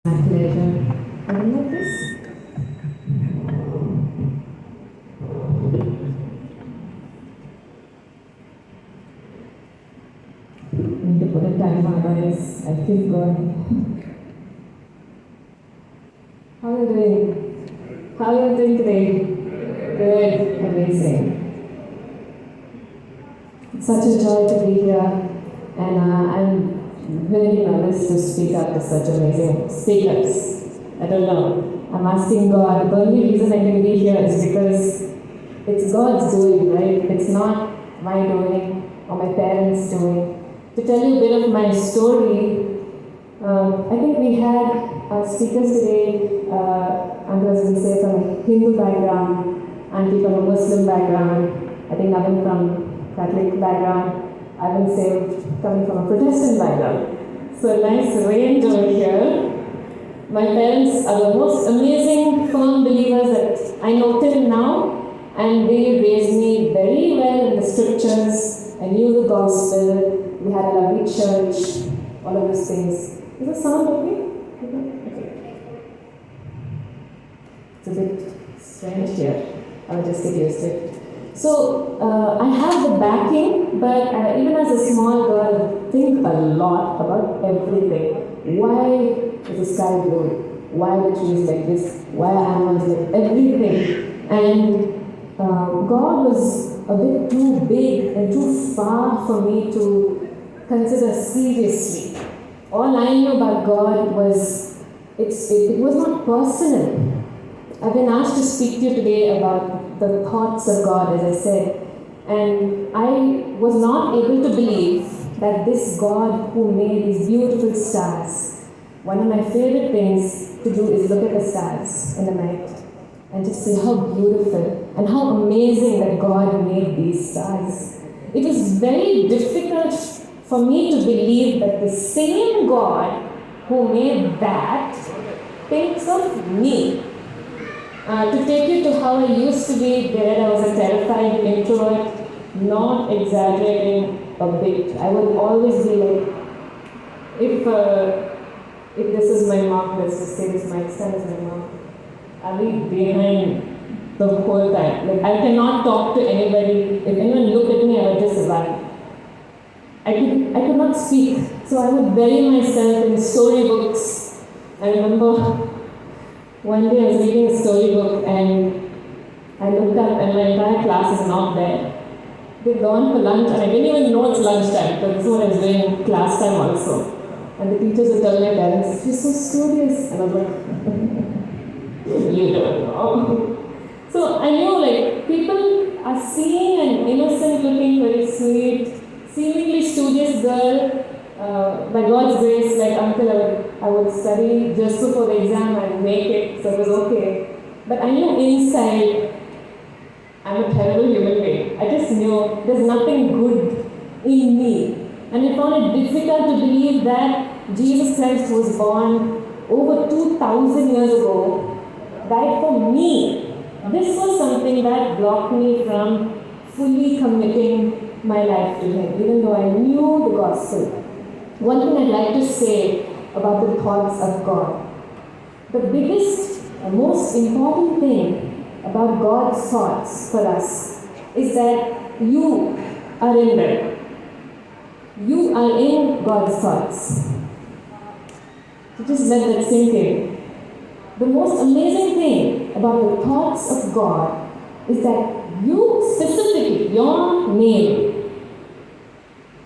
My pleasure. Something like this. I need to put a timer, otherwise I keep going. How are you doing? How are you doing today? Good, amazing. It's such a joy to be here, and I'm very nervous to speak up to such amazing speakers. I don't know. I'm asking God. The only reason I can be here is because it's God's doing, right? It's not my doing or my parents' doing. To tell you a bit of my story, I think we had speakers today, others will say from a Hindu background, Auntie from a Muslim background, I think Navin from Catholic background, I will say coming from a Protestant background. So a nice range over here. My parents are the most amazing, firm believers that I know till now, and they raised me very well in the scriptures. I knew the gospel. We had a lovely church, all of those things. Is the sound okay? Okay. It's a bit strange here. I'll just get used to it. So, I have the backing, but even as a small girl, I think a lot about everything. Why is the sky blue? Why the trees like this? Why animals like everything? And God was a bit too big and too far for me to consider seriously. All I knew about God was it was not personal. I've been asked to speak to you today about the thoughts of God, as I said, and I was not able to believe that this God who made these beautiful stars, one of my favorite things to do is look at the stars in the night and just see how beautiful and how amazing that God made these stars. It was very difficult for me to believe that the same God who made that thinks of me. To take you to how I used to be there, I was a terrified introvert, not exaggerating a bit. I would always be like, if this is my mom, let's just say this mic stand is my mom, I'll be behind the whole time. Like, I cannot talk to anybody. If anyone looked at me, I would just run. I could not speak, so I would bury myself in storybooks. I remember one day I was reading a storybook and I looked up and my entire class is not there. They'd gone for lunch and I didn't even know it's lunchtime, but this is what I was doing in class time also. And the teachers would tell my parents, "She's so studious." And I was like, "You don't know." So I knew like people are seeing an innocent looking, very sweet, seemingly studious girl. By God's grace, like until I would study just before the exam and make it, so it was okay. But I knew inside I'm a terrible human being. I just knew there's nothing good in me. And I found it difficult to believe that Jesus Christ was born over 2,000 years ago, died for me. This was something that blocked me from fully committing my life to Him, even though I knew the gospel. One thing I'd like to say about the thoughts of God. The biggest and most important thing about God's thoughts for us is that you are in them. You are in God's thoughts. So just let that sink in. The most amazing thing about the thoughts of God is that you specifically, your name,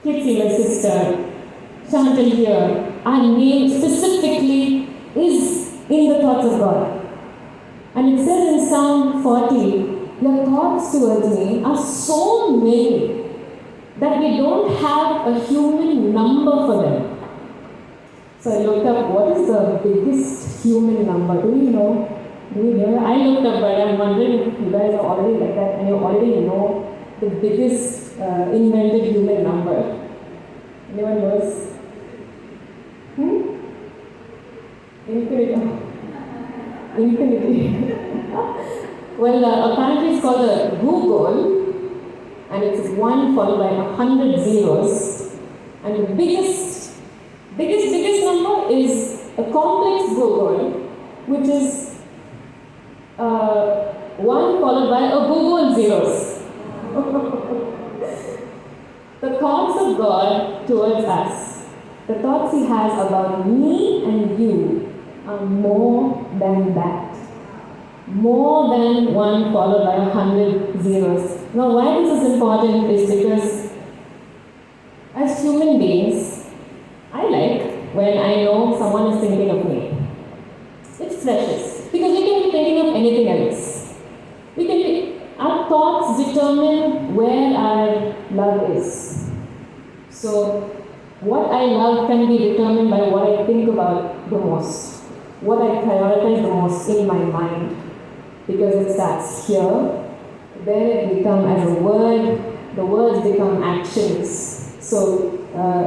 Kitty, my sister, Chantal here, our name specifically is in the thoughts of God. And it says in Psalm 40, your thoughts towards me are so many that we don't have a human number for them. So I looked up, what is the biggest human number? Do you know? Do you know? I looked up, but I'm wondering if you guys are already like that and you already know the biggest invented human number. Anyone knows? Infinity. Infinity. Well, apparently it's called a Google, and it's 1 followed by 100 zeros. And the biggest number is a complex Google, which is 1 followed by a Google zeros. The thoughts of God towards us, the thoughts He has about me and you are more than that. More than 1 followed by 100 zeros. Now, why this is important is because as human beings, I like when I know someone is thinking of me. It's precious because we can be thinking of anything else. Our thoughts determine where our love is. So, what I love can be determined by what I think about the most, what I prioritize the most in my mind. Because it starts here, then it becomes as a word, the words become actions. So,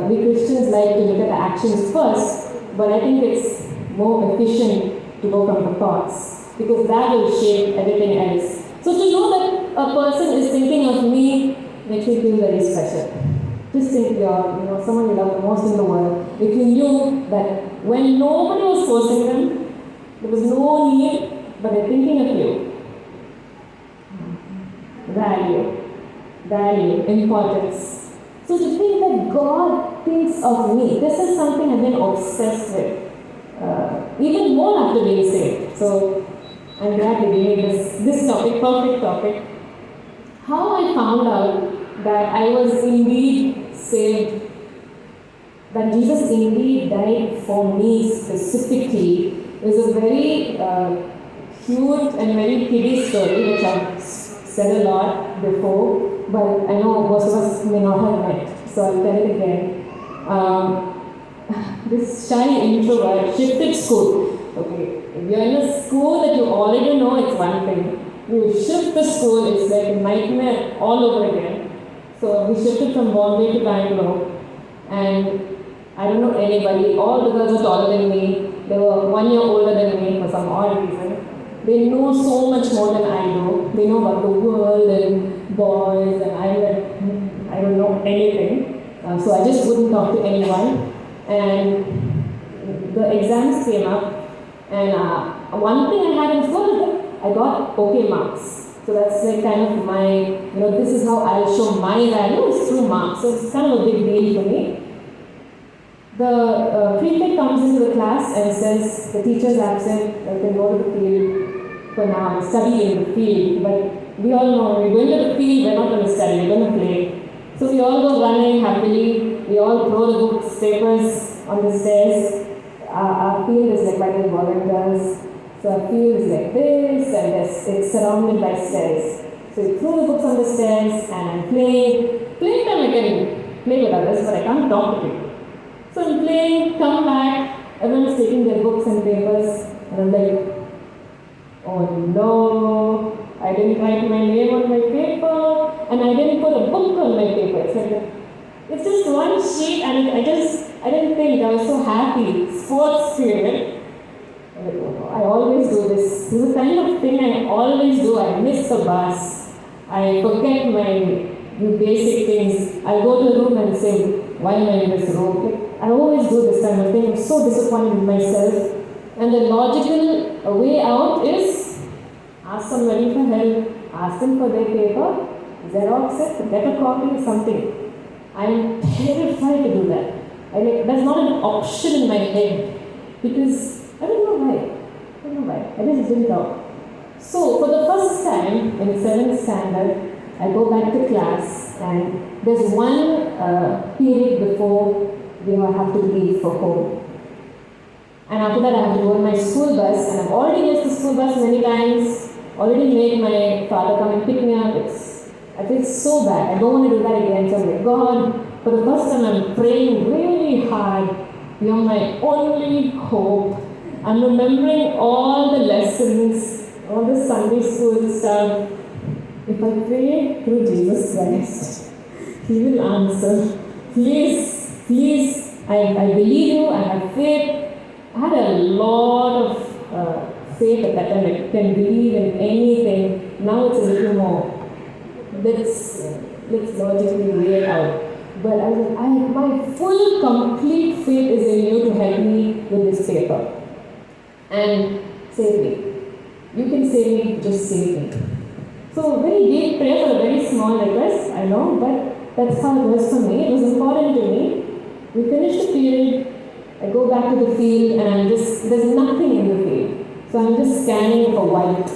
we Christians like to look at the actions first, but I think it's more efficient to go from the thoughts, because that will shape everything else. So to know that a person is thinking of me makes me feel very special. Just think you're someone you love the most in the world. If you knew that when nobody was forcing them, there was no need, but they're thinking of you. Value, importance. So to think that God thinks of me, this is something I've been obsessed with. Even more after being saved. So I'm glad you gave me this topic, perfect topic. How I found out that I was indeed saved, that Jesus indeed died for me specifically, is a very cute and very kiddie story, which I've said a lot before, but I know most of us may not have met, so I'll tell it again. This shy introvert shifted school. Okay, if you're in a school that you already know, it's one thing. You shift the school, it's like a nightmare all over again. So we shifted from Bombay to Bangalore, and I don't know anybody. All the girls are taller than me. They were 1 year older than me for some odd reason. They know so much more than I do. They know about the world and boys, and I don't know anything. So I just wouldn't talk to anyone. And the exams came up, and one thing I had in school is that I got okay marks. So that's like kind of my, this is how I'll show my value is through marks. So it's kind of a big deal for me. The prefect comes into the class and says, the teacher's absent, you can go to the field for now and study in the field. But we all know, when we're going to the field, we're not going to study, we're going to play. So we all go running happily, we all throw the books, papers on the stairs. Our field is like by the volunteers. So our field is like this, and it's surrounded by stairs. So we throw the books on the stairs, and I'm playing. Playing time I can play with others, but I can't talk to people. So I'm playing, come back, everyone's taking their books and papers, and I'm like, oh no, I didn't write my name on my paper, and I didn't put a book on my paper. It's just one sheet, and I didn't think, I was so happy. Sports period. I always do this. This is the kind of thing I always do. I miss the bus. I forget my basic things. I go to the room and say, why am I in this room? I always do this kind of thing. I'm so disappointed with myself. And the logical way out is ask somebody for help, ask them for their paper, Xerox it, get a copy, something. I'm terrified to do that. That's not an option in my head because I don't know why. I just didn't know. So for the first time in 7th standard, I go back to class, and there's one period before we have to leave for home. And after that, I have to go on my school bus, and I've already missed the school bus many times, already made my father come and pick me up. I feel so bad. I don't want to do that again. So I'm like, God, for the first time, I'm praying really hard. You're my only hope. I'm remembering all the lessons, all the Sunday school stuff. If I pray through Jesus Christ, He will answer. Please, I believe you, I have faith. I had a lot of faith at that time. I can believe in anything. Now it's a little more. Let's logically weigh it out. But I was like, my full, complete faith is in you to help me with this paper. And save me. You can save me, just save me. So very deep prayer for a very small request, I know, but that's how it was for me. It was important to me. We finished the period, I go back to the field and there's nothing in the field. So I'm just scanning for white.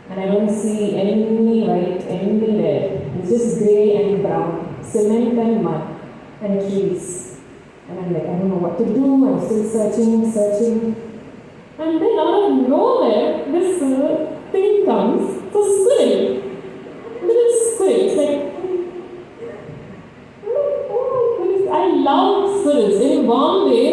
And I don't see any white anywhere. It's just grey and brown, cement and mud, and trees. And I'm like, I don't know what to do, I'm still searching. And then out of nowhere, this thing comes. It's a squirrel. Little squirrel. It's like, oh my goodness, I love squirrels. In Bombay,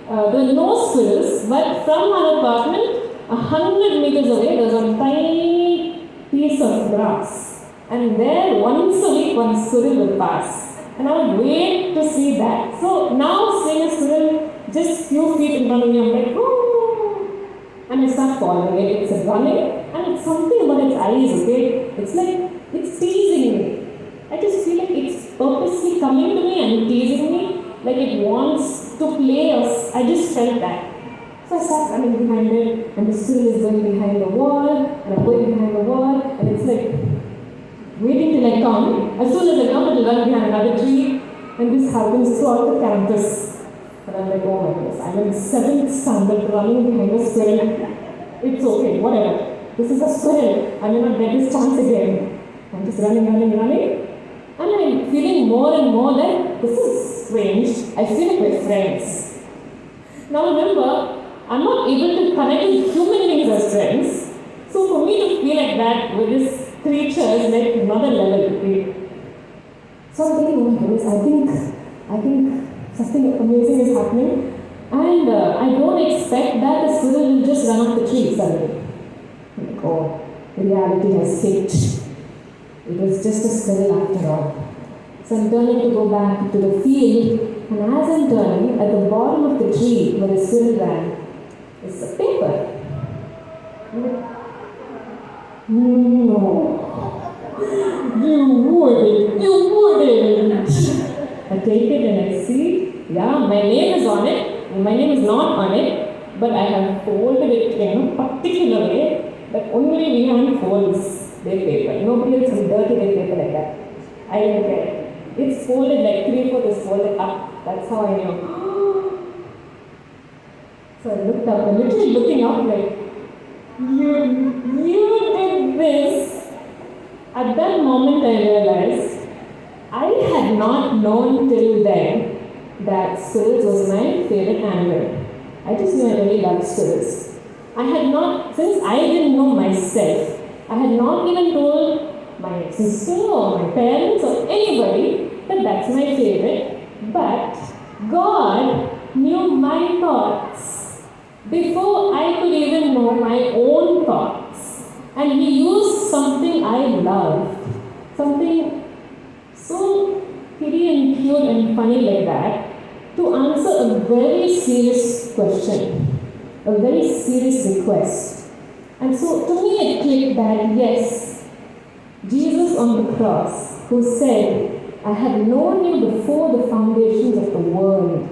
there are no squirrels, but from our apartment, 100 meters away, there's a tiny piece of grass. And there, once a week, one squirrel will pass. And I would wait to see that. So now, seeing a squirrel just few feet in front of me, I'm like, oh. And I start following it. It's running, and it's something about its eyes, okay? It's like, it's teasing me. I just feel like it's purposely coming to me and teasing me, like it wants to play us. I just felt that. So I start running behind it, and the squirrel is going behind the wall, and I'm going behind the wall, and it's like waiting till I come. As soon as I come, it'll run behind another tree, and this happens throughout the campus. And I'm like, oh my goodness, I'm in 7th standard running behind a squirrel. It's okay, whatever. This is a squirrel. I may not get this chance again. I'm just running. And I'm feeling more and more that this is strange. I feel like we're friends. Now remember, I'm not able to connect with human beings as friends. So for me to feel like that with this creature is like another level. Okay? So I'm thinking, oh my goodness, I think something amazing is happening. And I don't expect that the squirrel will just run up the tree suddenly. Like, oh, reality has hit. It was just a squirrel after all. So I'm turning to go back to the field, and as I'm turning, at the bottom of the tree where the squirrel ran, is a paper. No. You wouldn't. I take it and I see, yeah, my name is on it. My name is not on it, but I have folded it in a particular way that only Vihan folds their paper. Nobody else will dirty their paper like that. I didn't get it. It's folded like 3/4 is folded up. That's how I knew. So I looked up, and literally looking up like, you did this. At that moment I realized I had not known till then that squirrels was my favorite animal. I just knew I really loved squirrels. I had not, since I didn't know myself, I had not even told my sister or my parents or anybody that that's my favorite. But God knew my thoughts before I could even know my own thoughts. And He used something I loved, something so kitty and cute and funny like that, to answer a very serious question, a very serious request. And so to me it clicked that yes, Jesus on the cross, who said, I have known you before the foundations of the world,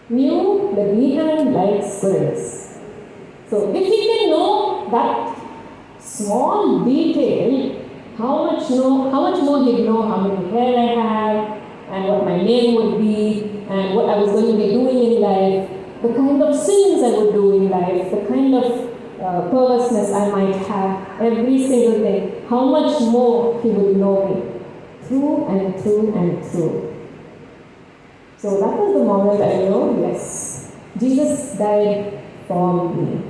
knew that Vihan likes squirrels. So if He can know that small detail, how much more He'd know how many hair I have, and what my name would be, and what I was going to be doing in life, the kind of sins I would do in life, the kind of perverseness I might have, every single thing. How much more He would know me, through and through and through. So that was the moment I knew, yes, Jesus died for me,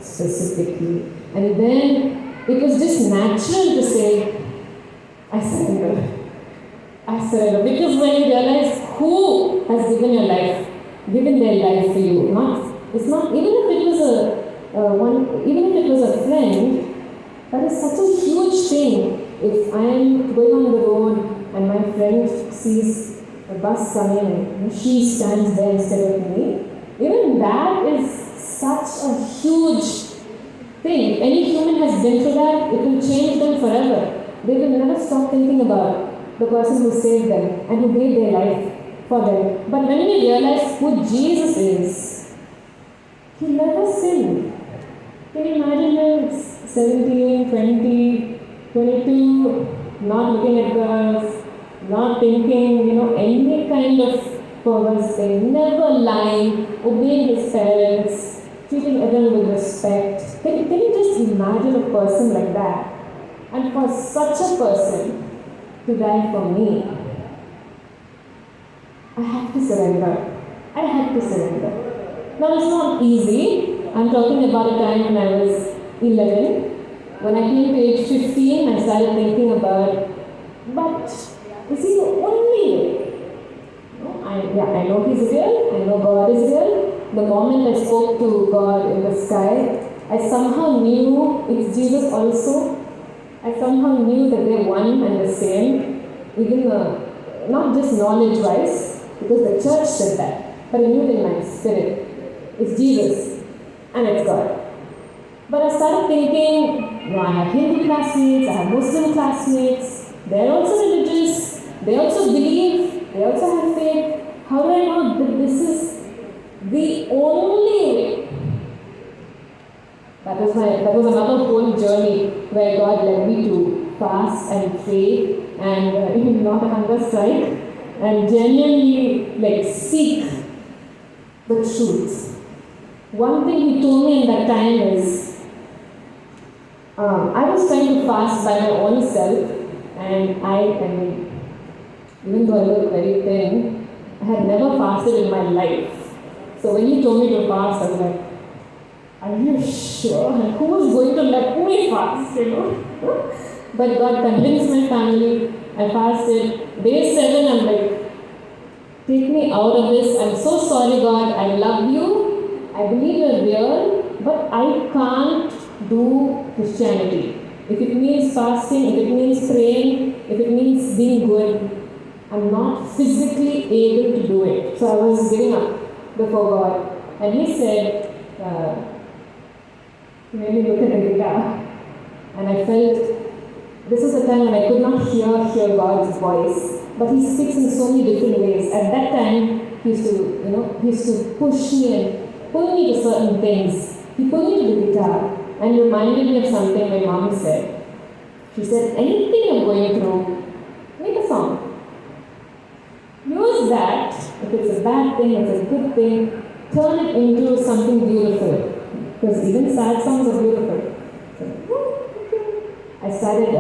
specifically. And then it was just natural to say, I surrender. Because when you realize who has given your life, given their life for you, it's not, even if it was a friend, that is such a huge thing. If I am going on the road and my friend sees a bus coming and she stands there instead of me, even that is such a huge thing. If any human has been through that, it will change them forever. They will never stop thinking about the person who saved them and who gave their life for them. But when we realize who Jesus is, he never sinned. Can you imagine him 17, 20, 22, not looking at girls, not thinking, any kind of perverse thing, never lying, obeying his parents, treating everyone with respect. Can you just imagine a person like that? And for such a person to die for me, I have to surrender. I had to surrender. Now it's not easy. I'm talking about a time when I was 11. When I came to age 15, I started thinking about, but is he the only way? I know he's real. I know God is real. The moment I spoke to God in the sky, I somehow knew it's Jesus also. I somehow knew that they're one and the same, even not just knowledge-wise, because the church said that, but I knew it in my spirit. It's Jesus and it's God. But I started thinking, I have Hindu classmates, I have Muslim classmates, they're also religious, they also believe, they also have faith. How do I know that this is the only way? That was another whole journey where God led me to fast and pray and not hunger strike and genuinely seek the truth. One thing he told me in that time is, I was trying to fast by my own self, and even though I look very thin, I had never fasted in my life. So when he told me to fast, I was like, are you sure? And who is going to let me fast, But God convinced my family. I fasted. Day 7, I'm like, take me out of this. I'm so sorry, God. I love you. I believe you're real, but I can't do Christianity. If it means fasting, if it means praying, if it means being good, I'm not physically able to do it. So I was giving up before God. And he said, he made me look at the guitar. And I felt, this is a time when I could not hear God's voice. But he speaks in so many different ways. At that time, he used to push me and pull me to certain things. He pulled me to the guitar and reminded me of something my mom said. She said, anything you're going through, make a song. Use that, if it's a bad thing, if it's a good thing, turn it into something beautiful. Because even sad songs are beautiful. So, I started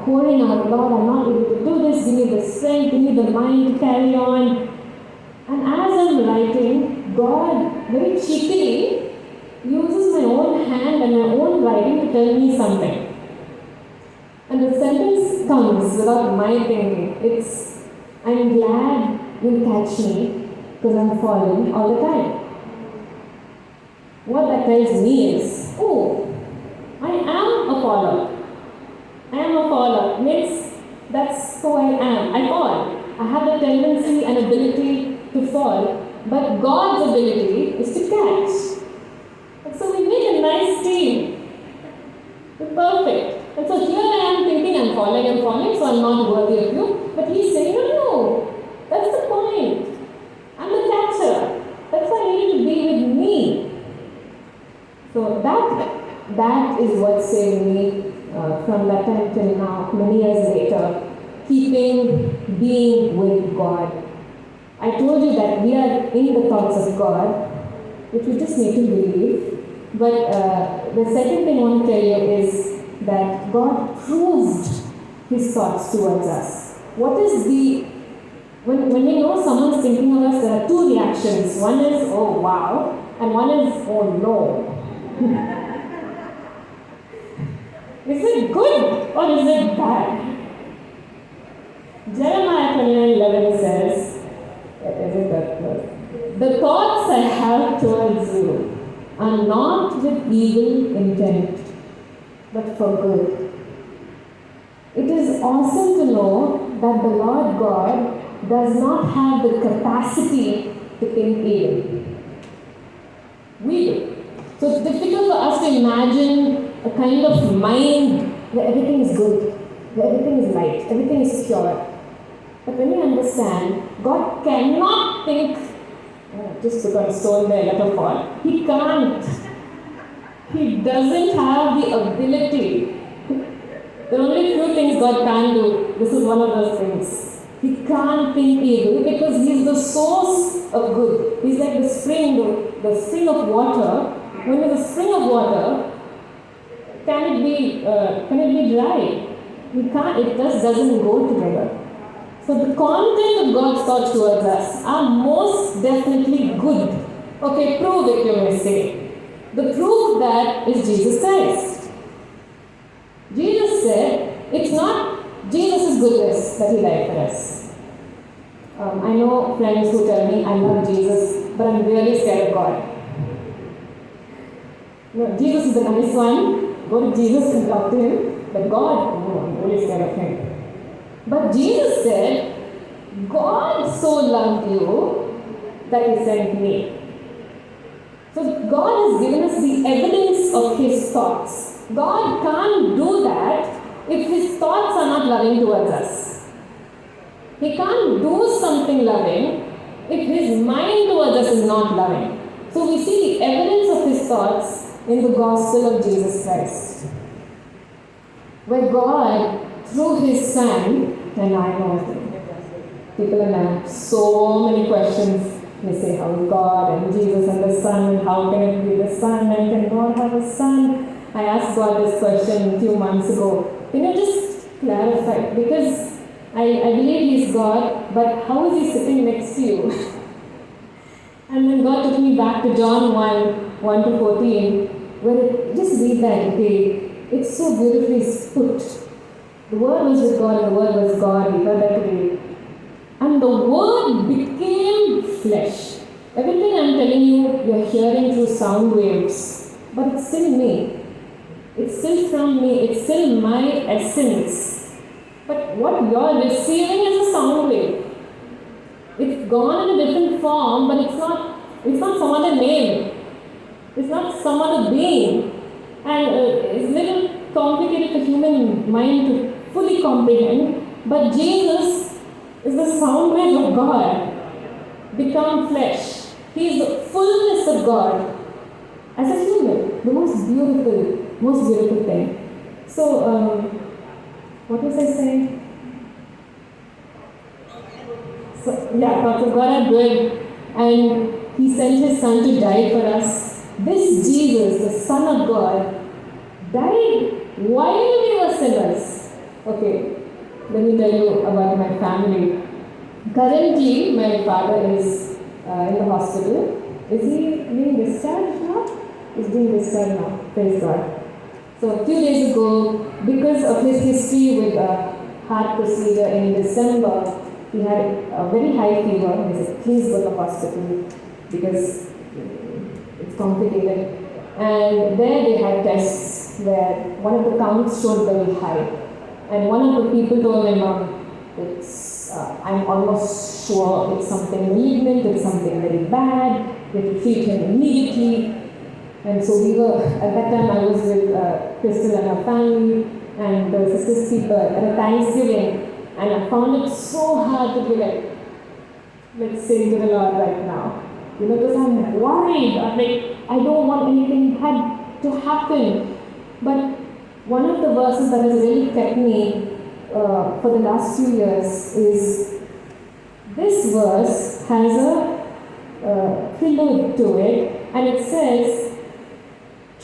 pouring out, Lord, I'm not able to do this, give me the strength, give me the mind to carry on. And as I'm writing, God very cheekily uses my own hand and my own writing to tell me something. And the sentence comes without my thinking. It's, I'm glad you'll catch me because I'm falling all the time. What that tells me is, oh, I am a faller. I am a faller. Means that's who I am. I fall. I have a tendency and ability to fall, but God's ability is to catch. And so we make a nice team. We're perfect. And so here I am thinking I'm falling, so I'm not worthy of you. But he's saying, no, that's the point. I'm the catcher. That's why you need to be with me. So that is what saved me from that time till now, many years later. Being with God. I told you that we are in the thoughts of God, which we just need to believe. But the second thing I want to tell you is that God proved His thoughts towards us. What is when we know someone's thinking of us, there are two reactions. One is, oh wow, and one is, oh no. Is it good or is it bad? Jeremiah 29:11 says, the thoughts I have towards you are not with evil intent, but for good. It is awesome to know that the Lord God does not have the capacity to think evil. We do. So it's difficult for us to imagine a kind of mind where everything is good, where everything is light, everything is pure. But when we understand, God cannot think, just because I stole their metaphor, He can't. He doesn't have the ability. There are only few things God can do. This is one of those things. He can't think evil because He is the source of good. He's like the spring of water. When there's a spring of water, can it be dry? We can't. It just doesn't go together. So the content of God's thoughts towards us are most definitely good. Okay, prove it, you may say. The proof of that is Jesus Christ. Jesus said, it's not Jesus' goodness that He died for us. I know friends who tell me, I love Jesus, but I'm really scared of God. No, Jesus is the nice one. Go to Jesus and talk to Him. But God, no, I'm really scared of Him. But Jesus said, God so loved you that He sent me. So God has given us the evidence of His thoughts. God can't do that if His thoughts are not loving towards us. He can't do something loving if His mind towards us is not loving. So we see the evidence of His thoughts in the gospel of Jesus Christ, where God, through His Son, and I know people have so many questions. They say, how is God and Jesus and the Son, and how can it be the Son, and can God have a son? I asked God this question a few months ago. Can you just clarify? Because I believe He's God, but how is He sitting next to you? And then God took me back to John 1 to 14, where just read that, okay? It's so beautifully put. The Word was with God, and the Word was God. We heard that today. And the Word became flesh. Everything I'm telling you, you're hearing through sound waves. But it's still me. It's still from me. It's still my essence. But what you're receiving is a sound wave. It's gone in a different form, but it's not some other name. It's not some other being. And it's a little complicated for human mind to fully comprehend. But Jesus is the sound wave of God become flesh. He is the fullness of God as a human. The most beautiful thing. So, what was I saying? So, yeah, thoughts of God are good, and He sent His Son to die for us. This Jesus, the Son of God, died while we were sinners. Okay. Let me tell you about my family. Currently, my father is in the hospital. Is he being discharged now? He's being discharged now. Praise God. So a few days ago, because of his history with a heart procedure in December, he had a very high fever. He said, please go to the hospital because it's complicated. And there they had tests where one of the counts showed very high. And one of the people told my mom, I'm almost sure it's something malignant, it's something very bad, we have to treat him immediately. And so we were, at that time I was with Crystal and her family, and the sister's keeper at a Thanksgiving, and I found it so hard to be like, let's sing to the Lord right now. Because I'm worried, I don't want anything bad to happen. But one of the verses that has really kept me for the last few years is, this verse has a prelude to it, and it says,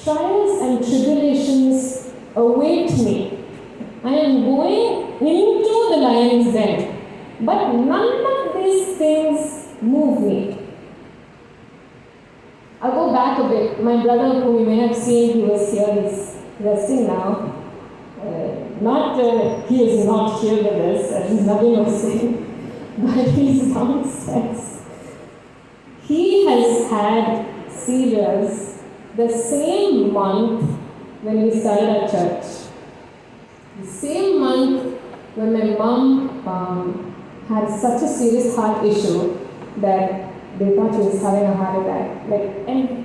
trials and tribulations await me. I am going into the lion's den, but none of these things move me. I'll go back a bit. My brother, whom you may have seen, he was here, he's resting now. He is not here with us, as Naveen was saying, but he's downstairs. He has had seizures the same month when we started our church. The same month when my mom had such a serious heart issue that they thought she was having a heart attack.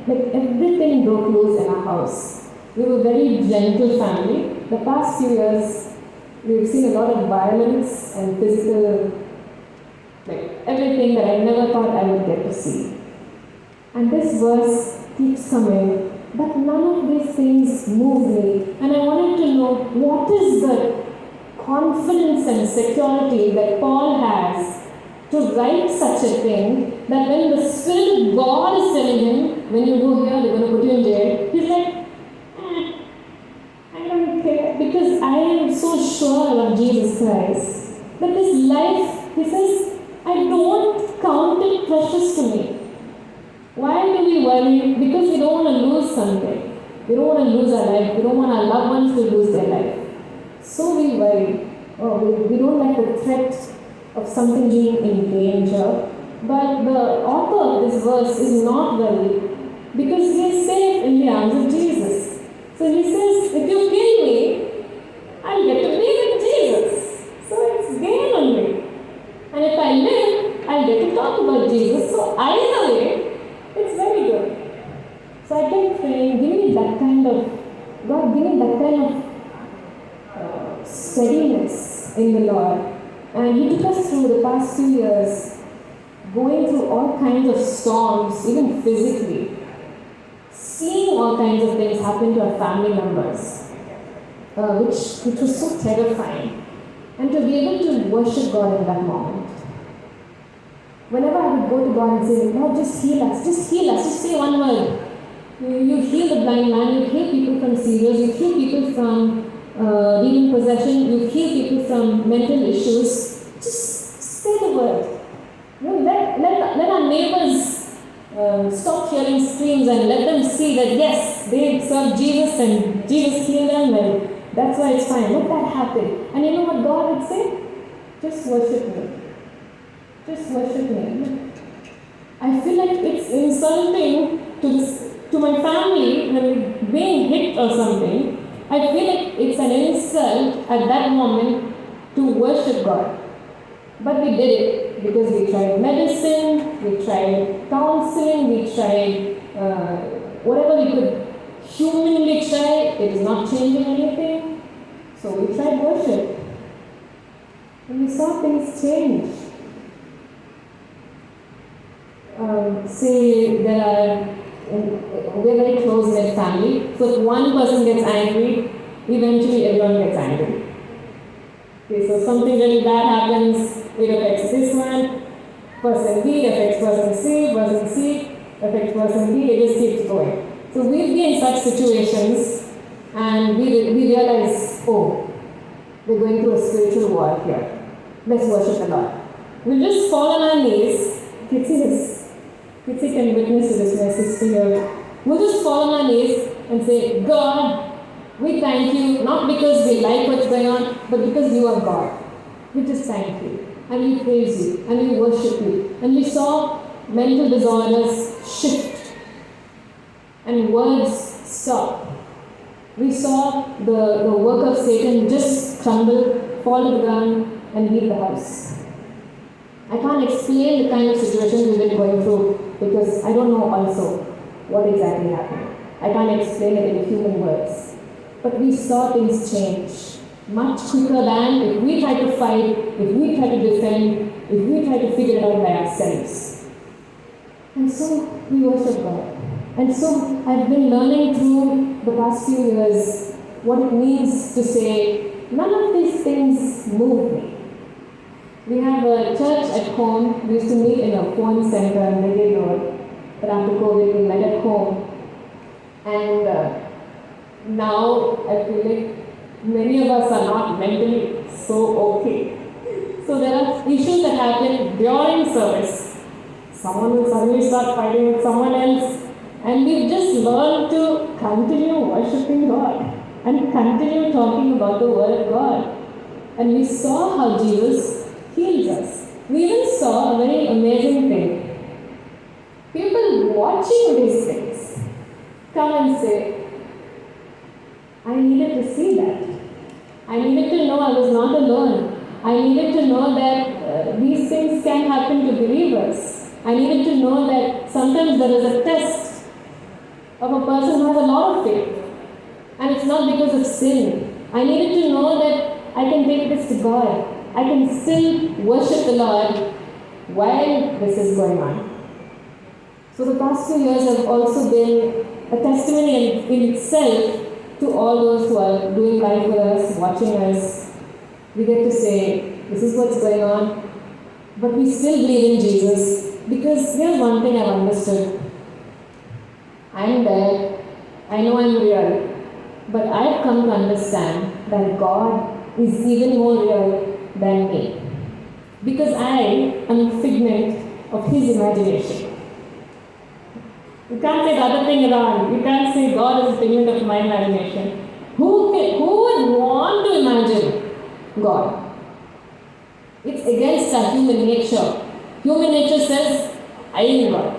Everything broke loose in our house. We were a very gentle family. The past few years, we've seen a lot of violence and physical Like everything that I never thought I would get to see. And this verse keeps coming, but none of these things move me. And I wanted to know what is the confidence and security that Paul has to write such a thing that when the Spirit of God is telling him, when you go here, they're going to put you in jail, he's like, I don't care, because I am so sure of Jesus Christ that this life, he says, I don't count it precious to me. Why do we worry? Because we don't want to lose something. We don't want to lose our life. We don't want our loved ones to lose their life. So we worry. We don't like the threat of something being in danger. But the author of this verse is not worried because he is safe in the arms of Jesus. So he says, if you kill me, I'll get to be with Jesus. So it's gain on me. And if I live, I'll get to talk about Jesus. So either way, it's very good. So I kept praying, give me that kind of, God, give me that kind of steadiness in the Lord. And He took us through the past 2 years, going through all kinds of storms, even physically, seeing all kinds of things happen to our family members, which was so terrifying. And to be able to worship God in that moment. Whenever I would go to God and say, Lord, just heal us, just say one word. You heal the blind man, you heal people from seizures, you heal people from demon possession, you heal people from mental issues. Just say the word. Let our neighbors stop hearing screams and let them see that yes, they serve Jesus and Jesus healed them and that's why it's fine. Let that happen. And you know what God would say? Just worship me. Just worship me. I feel like it's insulting to my family when being hit or something. I feel like it's an insult at that moment to worship God. But we did it because we tried medicine, we tried counseling, we tried whatever we could humanly try. It is not changing anything. So we tried worship. And we saw things change. Say we're very close-knit family. So if one person gets angry, eventually everyone gets angry. Okay, so something really bad happens, it affects this one, person B affects person C affects person D, it just keeps going. So we'll be in such situations and we realize, oh, we're going through a spiritual war here. Let's worship the Lord. We'll just fall on our knees. Kitsi can witness to this, my sister here. We'll just fall on our knees and say, God, we thank you, not because we like what's going on, but because you are God. We just thank you. And we praise you. And we worship you. And we saw mental disorders shift. And words stop. We saw the work of Satan just crumble, fall to the ground, and leave the house. I can't explain the kind of situations we've been going through because I don't know also what exactly happened. I can't explain it in human words. But we saw things change much quicker than if we try to fight, if we try to defend, if we try to figure it out by ourselves. And so we worship God. And so I've been learning through the past few years what it means to say, none of these things move me. We have a church at home. We used to meet in a phone center on Reggae Road. But after COVID, we met at home. And now I feel like many of us are not mentally so okay. So there are issues that happen during service. Someone will suddenly start fighting with someone else. And we've just learned to continue worshiping God and continue talking about the Word of God. And we saw how Jesus heals us. We even saw a very amazing thing. People watching these things come and say, I needed to see that. I needed to know I was not alone. I needed to know that these things can happen to believers. I needed to know that sometimes there is a test of a person who has a lot of faith. And it's not because of sin. I needed to know that I can take this to God. I can still worship the Lord while this is going on. So the past few years have also been a testimony in itself to all those who are doing life with us, watching us. We get to say, this is what's going on, but we still believe in Jesus. Because here's one thing I've understood. I'm there, I know I'm real, but I've come to understand that God is even more real than me. Because I am a figment of His imagination. You can't say the other thing around. You can't say God is a figment of my imagination. Who would want to imagine God? It's against our human nature. Human nature says, I am God.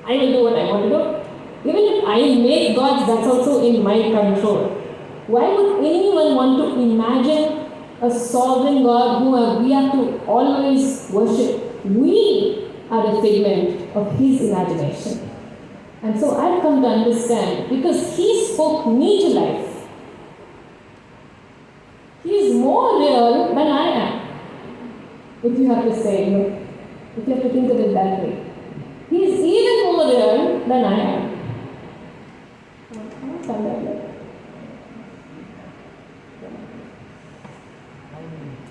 I will do what I want to do. Even if I make gods, that's also in my control. Why would anyone want to imagine a sovereign God who we have to always worship? We are the figment of His imagination. And so I've come to understand, because He spoke me to life. He is more real than I am. If you have to say, if you have to think of it that way. He is even more real than I am.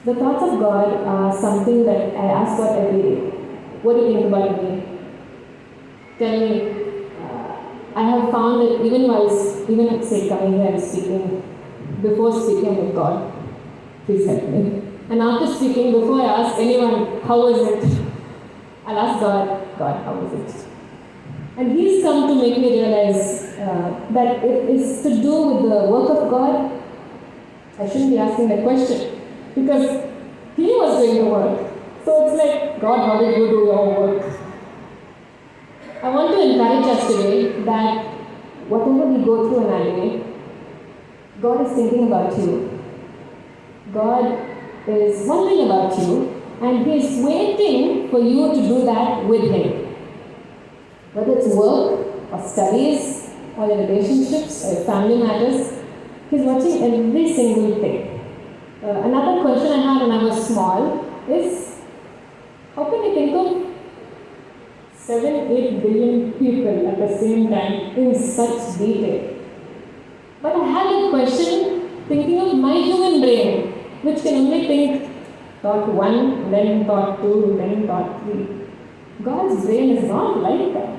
The thoughts of God are something that I ask God every day. What do you think about me? Tell me. I have found that even coming here and speaking, before speaking with God, please help me. And after speaking, before I ask anyone, how is it? I'll ask God, how is it? And He's come to make me realize that it is to do with the work of God. I shouldn't be asking that question, because He was doing the work. So it's like, God, how did you do your work? I want to encourage us today that whatever we go through in our day, God is thinking about you. God is wondering about you, and He is waiting for you to do that with Him. Whether it's work, or studies, or your relationships, or your family matters, He's watching every single thing. Another question I had when I was small is, how can you think of 7-8 billion people at the same time in such detail? But I had a question thinking of my human brain, which can only think thought 1, then thought 2, then thought 3. God's brain is not like that.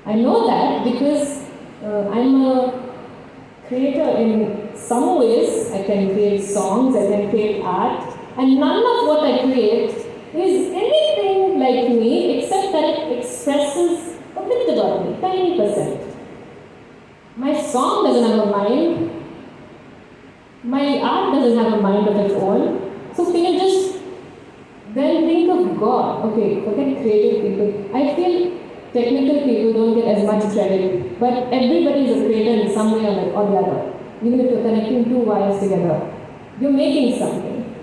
I know that because I'm a creator in some ways. I can create songs, I can create art, and none of what I create is anything like me except that it expresses a bit about me, tiny percent. My song doesn't have a mind. My art doesn't have a mind of its own. So can you just then think of God? Okay, forget creative people. I feel technical people don't get as much credit, but everybody is a creator in some way or the other. Even if you're connecting two wires together, you're making something.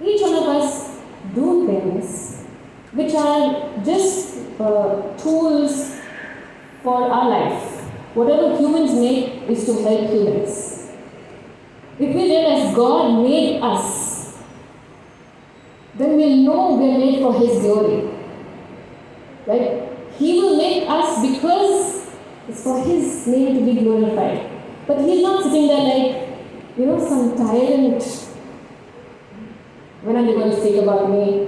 Each one of us do things which are just tools for our life. Whatever humans make is to help humans. If we realize God made us, then we'll know we're made for His glory. Right? He will make us because it's for His name to be glorified. But He's not sitting there like, some tyrant. When are they going to speak about me?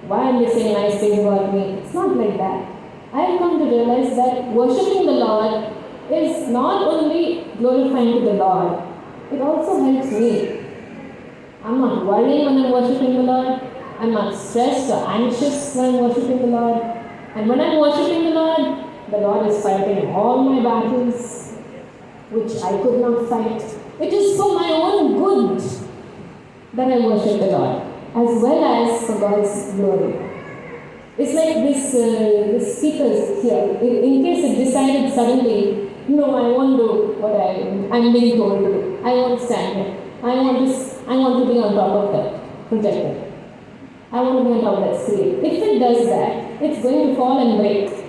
Why are they saying nice things about me? It's not like that. I've come to realize that worshipping the Lord is not only glorifying to the Lord, it also helps me. I'm not worrying when I'm worshipping the Lord. I'm not stressed or anxious when I'm worshipping the Lord. And when I'm worshipping the Lord is fighting all my battles, which I could not fight. It is for my own good that I worship the Lord, as well as for God's glory. It's like this speakers here. In case it decided suddenly, no, I won't do what I'm being told to do. I won't stand here. I want to be on top of that projector. I want to be on top of that screen. If it does that, it's going to fall and break.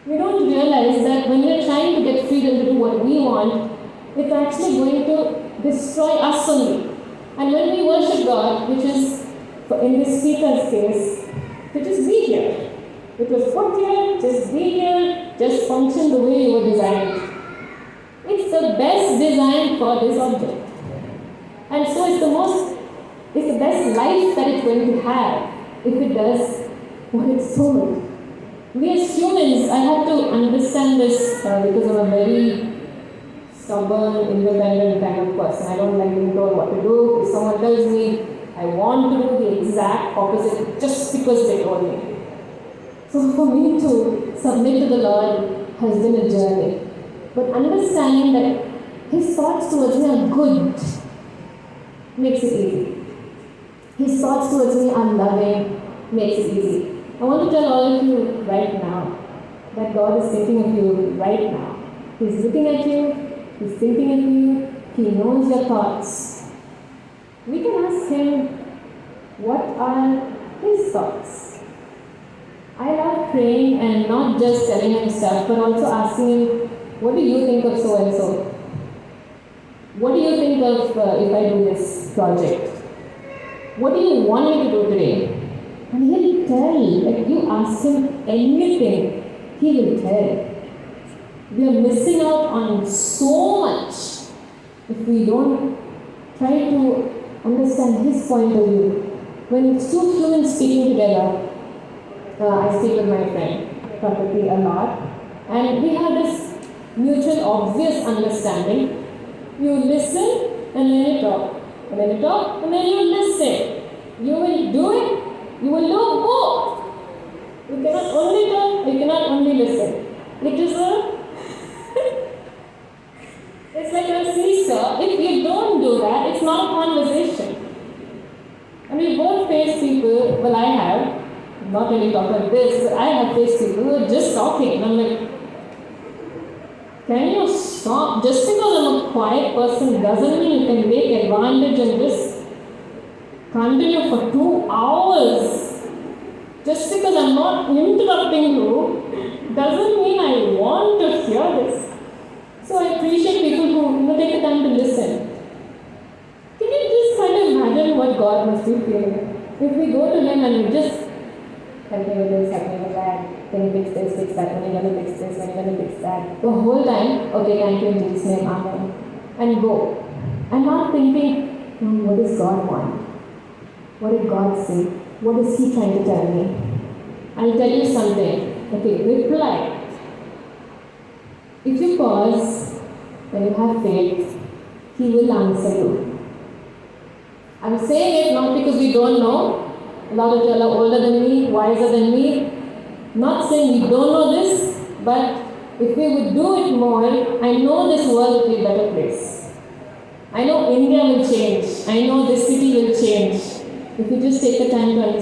We don't realize that when we're trying to get freedom to do what we want, it's actually going to destroy us only. And when we worship God, which is in this speaker's case, to just be here. It was put here, just be here, just function the way you were designed. It's the best design for this object. And so it's the best life that it's going to have if it does what it's told. We as humans, I have to understand this because I'm a very stubborn, independent kind of person. I don't like being told what to do. If someone tells me I want to do the exact opposite just because they told me. So for me to submit to the Lord has been a journey. But understanding that His thoughts towards me are good makes it easy. His thoughts towards me are loving makes it easy. I want to tell all of you right now that God is thinking of you right now. He's looking at you, He's thinking of you, He knows your thoughts. We can ask Him, what are His thoughts? I love praying and not just telling Him stuff, but also asking Him, what do you think of so and so? What do you think of if I do this project? What do you want me to do today? And He'll tell. Like, you ask Him anything, He will tell. We are missing out on so much if we don't try to understand His point of view. When it's two humans speaking together, I speak with my friend Prakriti a lot, and we have this mutual obvious understanding. You listen and then you talk, and then you talk and then you listen. You will do it, you will do both. You cannot only talk, you cannot only listen. It is it's like a seesaw. If you don't do that, it's not a conversation. And we both face people, well, I have, not really talk like this, but I have faced people who are just talking, and I'm like, can you stop? Just because I'm a quiet person doesn't mean you can take advantage and just continue for 2 hours. Just because I'm not interrupting you doesn't mean I want to hear this. So I appreciate people who take the time to listen. Can you just kind of imagine what God must be feeling? If we go to Him and we just help me with this, help me with that, can you fix this, fix that, when are you going to fix this, when are you going to fix that? The whole time, okay, thank you in Jesus' name, amen. And go. I'm not thinking, what does God want? What did God say? What is He trying to tell me? I'll tell you something. Okay, reply. If you pause, when you have faith, He will answer you. I'm saying it not because we don't know. A lot of you are older than me, wiser than me. Not saying we don't know this, but if we would do it more, I know this world will be a better place. I know India will change. I know this city will change. If we just take the time to understand.